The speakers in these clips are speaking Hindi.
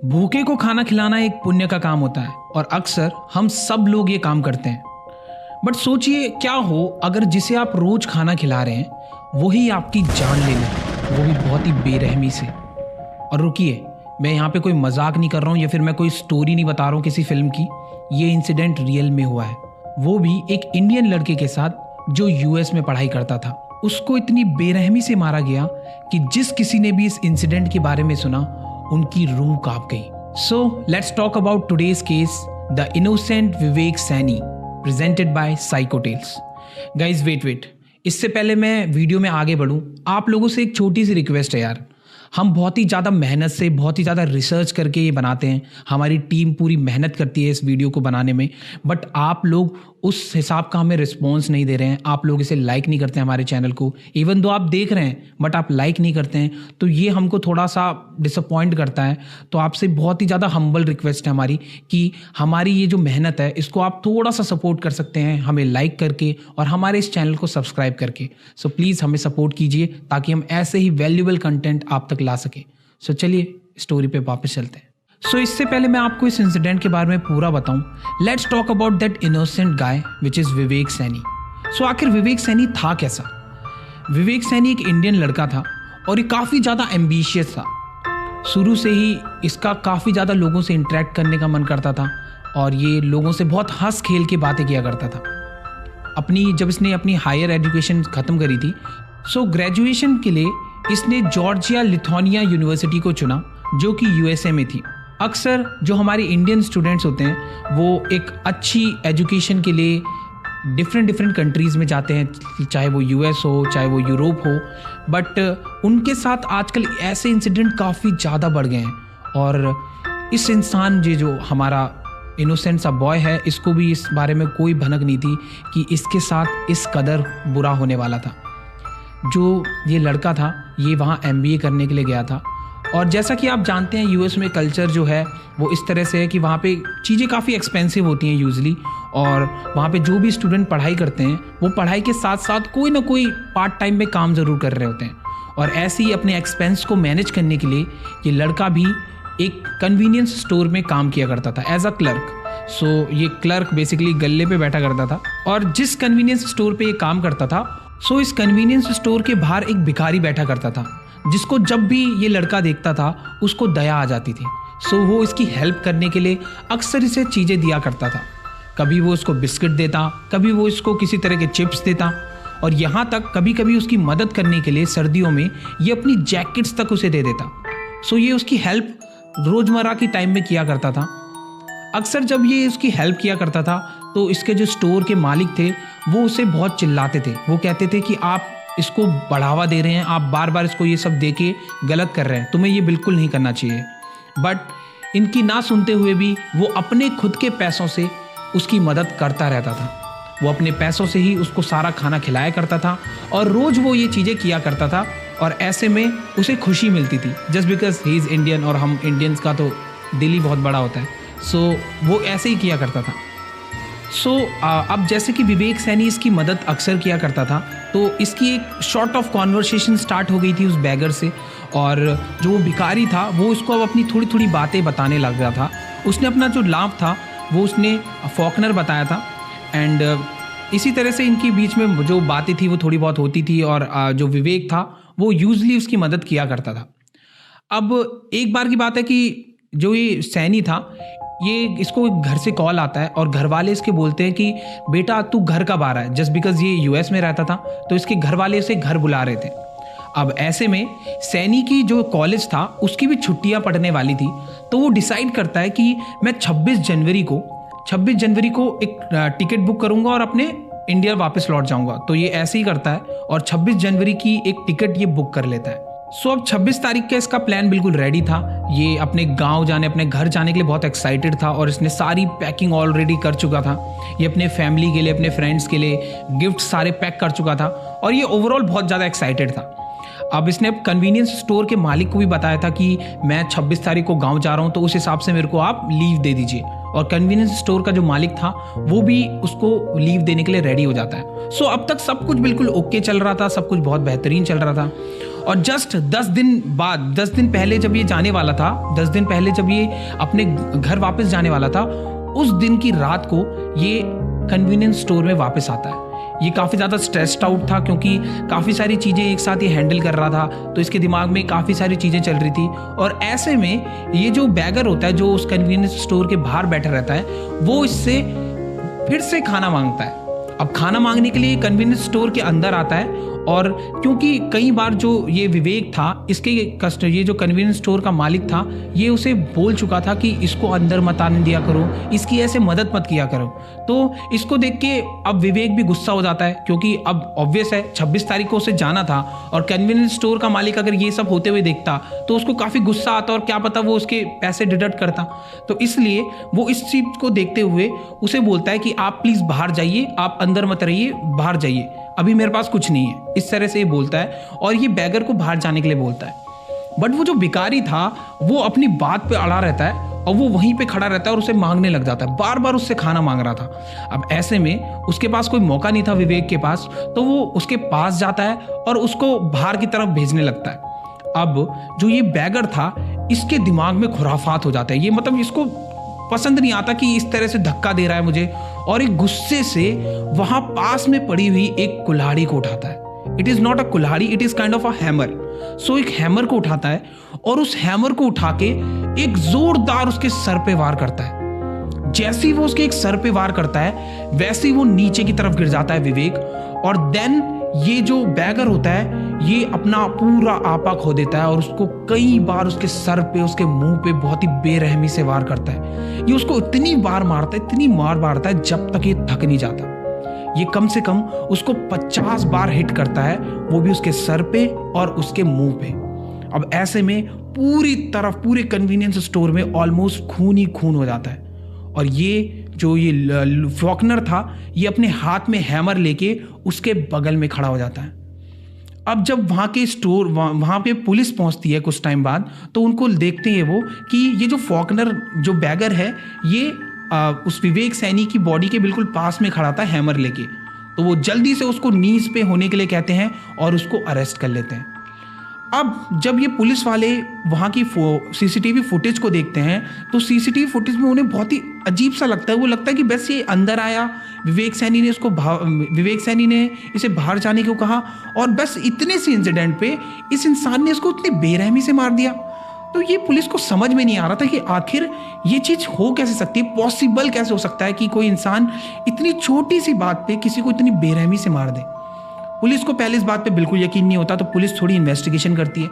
भूखे को खाना खिलाना एक पुण्य का काम होता है और अक्सर हम सब लोग ये काम करते हैं। बट सोचिए क्या हो अगर जिसे आप रोज खाना खिला रहे हैं वही आपकी जान ले ले, वो भी बहुत ही बेरहमी से। और रुकिए, मैं यहाँ पे कोई मजाक नहीं कर रहा हूँ या फिर मैं कोई स्टोरी नहीं बता रहा हूँ किसी फिल्म की। ये इंसिडेंट रियल में हुआ है, वो भी एक इंडियन लड़के के साथ जो यूएस में पढ़ाई करता था। उसको इतनी बेरहमी से मारा गया कि जिस किसी ने भी इस इंसिडेंट के बारे में सुना उनकी रूह कांप गई। So let's talk about today's case, the innocent Vivek Saini, presented by Psycho Tales. Guys wait, इससे पहले मैं वीडियो में आगे बढ़ूं, आप लोगों से एक छोटी सी रिक्वेस्ट है यार। हम बहुत ही ज़्यादा मेहनत से, बहुत ही ज़्यादा रिसर्च करके ये बनाते हैं, हमारी टीम पूरी मेहनत करती है इस वीडियो को बनाने में, बट आप लोग उस हिसाब का हमें रिस्पॉन्स नहीं दे रहे हैं। आप लोग इसे लाइक नहीं करते हैं हमारे चैनल को, इवन दो आप देख रहे हैं बट आप लाइक नहीं करते हैं, तो ये हमको थोड़ा सा डिसअपॉइंट करता है। तो आपसे बहुत ही ज़्यादा हम्बल रिक्वेस्ट है हमारी कि हमारी ये जो मेहनत है इसको आप थोड़ा सा सपोर्ट कर सकते हैं हमें लाइक करके और हमारे इस चैनल को सब्सक्राइब करके। सो प्लीज़ हमें सपोर्ट कीजिए ताकि हम ऐसे ही वैल्यूएबल कंटेंट आप तक ला सके। सो चलिए स्टोरी पे वापस चलते हैं। सो इससे पहले मैं आपको इस इंसिडेंट के बारे में पूरा बताऊं, let's talk about that innocent guy which is Vivek Saini. So आखिर विवेक सैनी था कैसा? विवेक सैनी एक इंडियन लड़का था और ये काफ़ी ज़्यादा एम्बिशियस था। शुरू से ही इसका काफ़ी ज़्यादा लोगों से इंटरेक्ट करने का मन करता था और ये लोगों से बहुत हंस खेल के बातें किया करता था। जब इसने अपनी हायर एजुकेशन ख़त्म करी थी, सो ग्रेजुएशन के लिए इसने जॉर्जिया लिथुआनिया यूनिवर्सिटी को चुना जो कि यूएसए में थी। अक्सर जो हमारे इंडियन स्टूडेंट्स होते हैं वो एक अच्छी एजुकेशन के लिए डिफरेंट कंट्रीज़ में जाते हैं, चाहे वो यूएस हो चाहे वो यूरोप हो, बट उनके साथ आजकल ऐसे इंसिडेंट काफ़ी ज़्यादा बढ़ गए हैं। और इस इंसान जो हमारा इनोसेंट सा बॉय है, इसको भी इस बारे में कोई भनक नहीं थी कि इसके साथ इस कदर बुरा होने वाला था। जो ये लड़का था ये वहाँ एमबीए करने के लिए गया था और जैसा कि आप जानते हैं यूएस में कल्चर जो है वो इस तरह से है कि वहाँ पे चीज़ें काफ़ी एक्सपेंसिव होती हैं यूजली, और वहाँ पे जो भी स्टूडेंट पढ़ाई करते हैं वो पढ़ाई के साथ साथ कोई ना कोई पार्ट टाइम में काम ज़रूर कर रहे होते हैं। और ऐसे ही अपने एक्सपेंस को मैनेज करने के लिए ये लड़का भी एक कन्वीनियंस स्टोर में काम किया करता था एज अ क्लर्क। सो ये क्लर्क बेसिकली गल्ले पे बैठा करता था और जिस कन्वीनियंस स्टोर पे ये काम करता था, सो इस कन्वीनियंस स्टोर के बाहर एक भिखारी बैठा करता था जिसको जब भी ये लड़का देखता था उसको दया आ जाती थी। सो वो इसकी हेल्प करने के लिए अक्सर इसे चीज़ें दिया करता था। कभी वो इसको बिस्किट देता, कभी वो इसको किसी तरह के चिप्स देता, और यहाँ तक कभी कभी उसकी मदद करने के लिए सर्दियों में ये अपनी जैकेट्स तक उसे दे देता। सो ये उसकी हेल्प रोज़मर्रा की टाइम में किया करता था। अक्सर जब ये उसकी हेल्प किया करता था तो इसके जो स्टोर के मालिक थे वो उसे बहुत चिल्लाते थे। वो कहते थे कि आप इसको बढ़ावा दे रहे हैं, आप बार बार इसको ये सब दे के गलत कर रहे हैं, तुम्हें ये बिल्कुल नहीं करना चाहिए। बट इनकी ना सुनते हुए भी वो अपने खुद के पैसों से उसकी मदद करता रहता था। वो अपने पैसों से ही उसको सारा खाना खिलाया करता था और रोज़ वो ये चीज़ें किया करता था और ऐसे में उसे खुशी मिलती थी just because he is Indian, और हम इंडियंस का तो दिल ही बहुत बड़ा होता है। सो वो ऐसे ही किया करता था। सो अब जैसे कि विवेक सैनी इसकी मदद अक्सर किया करता था तो इसकी एक शॉर्ट ऑफ कॉन्वर्सेशन स्टार्ट हो गई थी उस बैगर से, और जो वो भिखारी था वो उसको अब अपनी थोड़ी थोड़ी बातें बताने लग रहा था। उसने अपना जो लाभ था वो उसने फॉकनर बताया था, एंड इसी तरह से इनके बीच में जो बातें थी वो थोड़ी बहुत होती थी, और जो विवेक था वो यूजली उसकी मदद किया करता था। अब एक बार की बात है कि जो ये सैनी था, ये इसको घर से कॉल आता है और घर वाले इसके बोलते हैं कि बेटा तू घर कब आ रहा है, जस्ट बिकॉज ये यूएस में रहता था तो इसके घर वाले इसे घर बुला रहे थे। अब ऐसे में सैनी की जो कॉलेज था उसकी भी छुट्टियां पड़ने वाली थी, तो वो डिसाइड करता है कि मैं 26 जनवरी को एक टिकट बुक करूंगा और अपने इंडिया वापस लौट जाऊंगा। तो ये ऐसे ही करता है और 26 जनवरी की एक टिकट ये बुक कर लेता है। सो अब 26 तारीख का इसका प्लान बिल्कुल रेडी था। ये अपने गांव जाने, अपने घर जाने के लिए बहुत एक्साइटेड था और इसने सारी पैकिंग ऑलरेडी कर चुका था। ये अपने फैमिली के लिए, अपने फ्रेंड्स के लिए गिफ्ट सारे पैक कर चुका था और ये ओवरऑल बहुत ज़्यादा एक्साइटेड था। अब इसने कन्वीनियंस स्टोर के मालिक को भी बताया था कि मैं 26 तारीख को गांव जा रहा हूं, तो उस हिसाब से मेरे को आप लीव दे दीजिए। और कन्वीनियंस स्टोर का जो मालिक था वो भी उसको लीव देने के लिए रेडी हो जाता है। सो अब तक सब कुछ बिल्कुल ओके चल रहा था, सब कुछ बहुत बेहतरीन चल रहा था। और जस्ट 10 दिन बाद, 10 दिन पहले जब ये जाने वाला था, 10 दिन पहले जब ये अपने घर वापस जाने वाला था, उस दिन की रात को ये कन्वीनियंस स्टोर में वापस आता है। ये काफ़ी ज़्यादा स्ट्रेस्ड आउट था क्योंकि काफ़ी सारी चीज़ें एक साथ ये हैंडल कर रहा था, तो इसके दिमाग में काफ़ी सारी चीज़ें चल रही थी। और ऐसे में ये जो बैगर होता है, जो उस कन्वीनियंस स्टोर के बाहर बैठा रहता है, वो इससे फिर से खाना मांगता है। अब खाना मांगने के लिए कन्वीनियंस स्टोर के अंदर आता है, और क्योंकि कई बार जो ये विवेक था, ये जो कन्वीनियंस स्टोर का मालिक था, ये उसे बोल चुका था कि इसको अंदर मत आने दिया करो, इसकी ऐसे मदद मत किया करो। तो इसको देख के अब विवेक भी गुस्सा हो जाता है, क्योंकि अब ऑब्वियस है 26 तारीख को उसे जाना था, और कन्वीनियंस स्टोर का मालिक अगर ये सब होते हुए देखता तो उसको काफ़ी गुस्सा आता, और क्या पता वो उसके पैसे डिडक्ट करता। तो इसलिए वो इस चीज़ को देखते हुए उसे बोलता है कि आप प्लीज़ बाहर जाइए, आप अंदर मत रहिए, बाहर जाइए, अभी मेरे पास कुछ नहीं है। इस तरह से ये बोलता है, और ये बैगर को बाहर जाने के लिए बोलता है। बट वो जो भिखारी था वो अपनी बात पे अड़ा रहता है, और वो वहीं पे खड़ा रहता है और उसे मांगने लग जाता है, बार बार उससे खाना मांग रहा था। अब ऐसे में उसके पास कोई मौका नहीं था विवेक के पास, तो वो उसके पास जाता है और उसको बाहर की तरफ भेजने लगता है। अब जो ये बैगर था, इसके दिमाग में खुराफात हो जाता है। ये मतलब इसको पसंद नहीं आता कि इस तरह से धक्का दे रहा है मुझे, और एक गुस्से से वहां पास में पड़ी हुई एक कुल्हाड़ी को उठाता है। इट इज नॉट अ कुल्हाड़ी, it is kind of a hammer. So एक हैमर को उठाता है, और उस हैमर को उठा के एक जोरदार उसके सर पे वार करता है। जैसे ही वो उसके एक सर पे वार करता है, वैसे ही वो नीचे की तरफ गिर जाता है विवेक। और देन ये जो बैगर होता है, ये अपना पूरा आपा खो देता है, और उसको कई बार उसके सर पे, उसके मुंह पे बहुत ही बेरहमी से वार करता है। ये उसको इतनी बार मारता है, इतनी मार मारता है, जब तक ये थक नहीं जाता। ये कम से कम उसको 50 बार हिट करता है, वो भी उसके सर पे और उसके मुंह पे। अब ऐसे में पूरे कन्वीनियंस स्टोर में ऑलमोस्ट खून ही खून हो जाता है। और ये जो ये फॉकनर था, ये अपने हाथ में हैमर लेके उसके बगल में खड़ा हो जाता है। अब जब वहाँ पे पुलिस पहुंचती है कुछ टाइम बाद, तो उनको देखते हैं वो कि ये जो फॉकनर, जो बैगर है, ये उस विवेक सैनी की बॉडी के बिल्कुल पास में खड़ा था हैमर लेके। तो वो जल्दी से उसको नीज पे होने के लिए कहते हैं और उसको अरेस्ट कर लेते हैं। अब जब ये पुलिस वाले वहाँ की सीसीटीवी फुटेज को देखते हैं, तो सीसीटीवी फुटेज में उन्हें बहुत ही अजीब सा लगता है। वो लगता है कि बस ये अंदर आया, विवेक सैनी ने इसे बाहर जाने को कहा, और बस इतने से इंसिडेंट पे इस इंसान ने इसको इतनी बेरहमी से मार दिया। तो ये पुलिस को समझ में नहीं आ रहा था कि आखिर ये चीज़ हो कैसे सकती है, पॉसिबल कैसे हो सकता है कि कोई इंसान इतनी छोटी सी बात पे किसी को इतनी बेरहमी से मार दे। पुलिस को पहले इस बात पे बिल्कुल यकीन नहीं होता, तो पुलिस थोड़ी इन्वेस्टिगेशन करती है।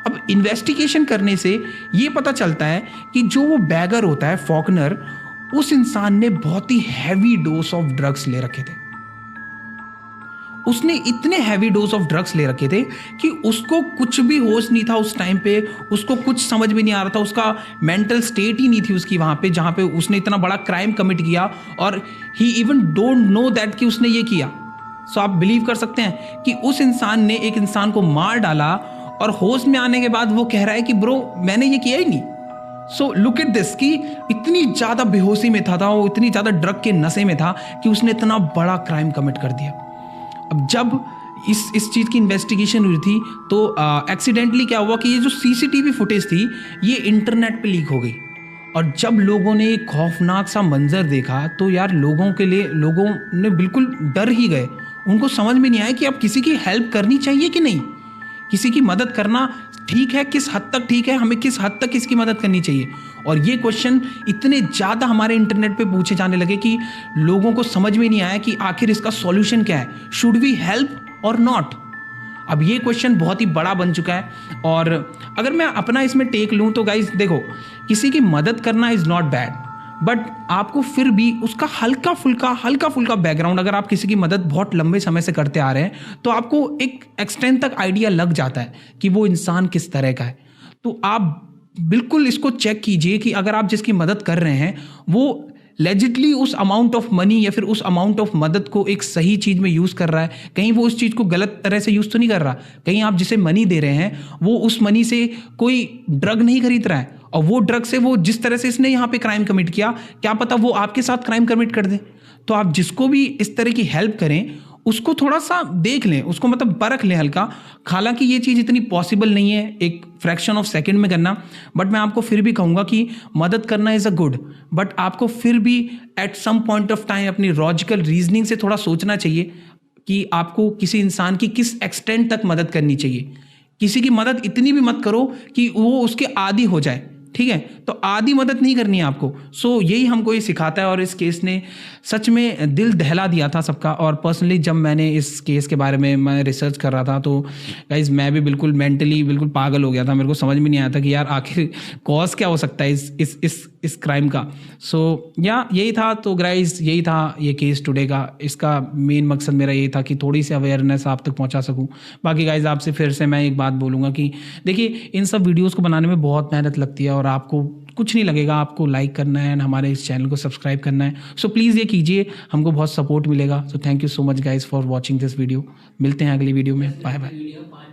अब इन्वेस्टिगेशन करने से ये पता चलता है कि जो वो बैगर होता है, फॉकनर, उस इंसान ने बहुत ही हैवी डोज ऑफ ड्रग्स ले रखे थे। उसने इतने हैवी डोज ऑफ ड्रग्स ले रखे थे कि उसको कुछ भी होश नहीं था उस टाइम पे, उसको कुछ समझ में नहीं आ रहा था, उसका मेंटल स्टेट ही नहीं थी उसकी वहाँ पे, जहाँ पे उसने इतना बड़ा क्राइम कमिट किया, और ही इवन डोंट नो दैट कि उसने ये किया। सो आप बिलीव कर सकते हैं कि उस इंसान ने एक इंसान को मार डाला, और होश में आने के बाद वो कह रहा है कि ब्रो मैंने ये किया ही नहीं। सो लुक एट दिस, कि इतनी ज़्यादा बेहोशी में था वो इतनी ज़्यादा ड्रग के नशे में था कि उसने इतना बड़ा क्राइम कमिट कर दिया। अब जब इस चीज़ की इन्वेस्टिगेशन हुई थी, तो एक्सीडेंटली क्या हुआ कि ये जो सीसीटीवी फुटेज थी, ये इंटरनेट पे लीक हो गई। और जब लोगों ने एक खौफनाक सा मंजर देखा, तो यार लोगों ने बिल्कुल डर ही गए। उनको समझ में नहीं आया कि अब किसी की हेल्प करनी चाहिए कि नहीं, किसी की मदद करना ठीक है, किस हद तक ठीक है, हमें किस हद तक किसकी मदद करनी चाहिए। और ये क्वेश्चन इतने ज़्यादा हमारे इंटरनेट पे पूछे जाने लगे कि लोगों को समझ में नहीं आया कि आखिर इसका सॉल्यूशन क्या है, शुड वी हेल्प और नॉट। अब ये क्वेश्चन बहुत ही बड़ा बन चुका है। और अगर मैं अपना इसमें टेक लूँ तो गाइज देखो, किसी की मदद करना इज़ नॉट बैड, बट आपको फिर भी उसका हल्का फुल्का बैकग्राउंड, अगर आप किसी की मदद बहुत लंबे समय से करते आ रहे हैं, तो आपको एक एक्सटेंट तक आइडिया लग जाता है कि वो इंसान किस तरह का है। तो आप बिल्कुल इसको चेक कीजिए कि अगर आप जिसकी मदद कर रहे हैं वो लेजिटली उस अमाउंट ऑफ मनी या फिर उस अमाउंट ऑफ मदद को एक सही चीज़ में यूज़ कर रहा है, कहीं वो उस चीज़ को गलत तरह से यूज़ तो नहीं कर रहा, कहीं आप जिसे मनी दे रहे हैं वो उस मनी से कोई ड्रग नहीं खरीद रहा है, और वो ड्रग से वो जिस तरह से इसने यहाँ पे क्राइम कमिट किया, क्या पता वो आपके साथ क्राइम कमिट कर दे। तो आप जिसको भी इस तरह की हेल्प करें, उसको थोड़ा सा देख लें, उसको मतलब परख लें हल्का। हालांकि ये चीज़ इतनी पॉसिबल नहीं है एक फ्रैक्शन ऑफ सेकंड में करना, बट मैं आपको फिर भी कहूँगा कि मदद करना इज़ अ गुड, बट आपको फिर भी at some point of time अपनी लॉजिकल रीजनिंग से थोड़ा सोचना चाहिए कि आपको किसी इंसान की किस एक्सटेंट तक मदद करनी चाहिए। किसी की मदद इतनी भी मत करो कि वो उसके आदी हो जाए, ठीक है, तो आधी मदद नहीं करनी है आपको। सो यही हमको ये सिखाता है, और इस केस ने सच में दिल दहला दिया था सबका। और पर्सनली जब मैंने इस केस के बारे में मैं रिसर्च कर रहा था तो गाइज मैं भी बिल्कुल मेंटली बिल्कुल पागल हो गया था। मेरे को समझ में नहीं आया था कि यार आखिर कॉज क्या हो सकता है इस क्राइम का। सो यही था। तो गाइज यही था ये केस टुडे का। इसका मेन मकसद मेरा यही था कि थोड़ी सी अवेयरनेस आप तक पहुंचा सकूं। बाकी गाइज आपसे फिर से मैं एक बात बोलूँगा कि देखिए, इन सब वीडियोज़ को बनाने में बहुत मेहनत लगती है और आपको कुछ नहीं लगेगा। आपको लाइक करना है एंड हमारे इस चैनल को सब्सक्राइब करना है। सो प्लीज़ ये कीजिए, हमको बहुत सपोर्ट मिलेगा। So thank you so much guys for watching this video. मिलते हैं अगली वीडियो में। Bye bye.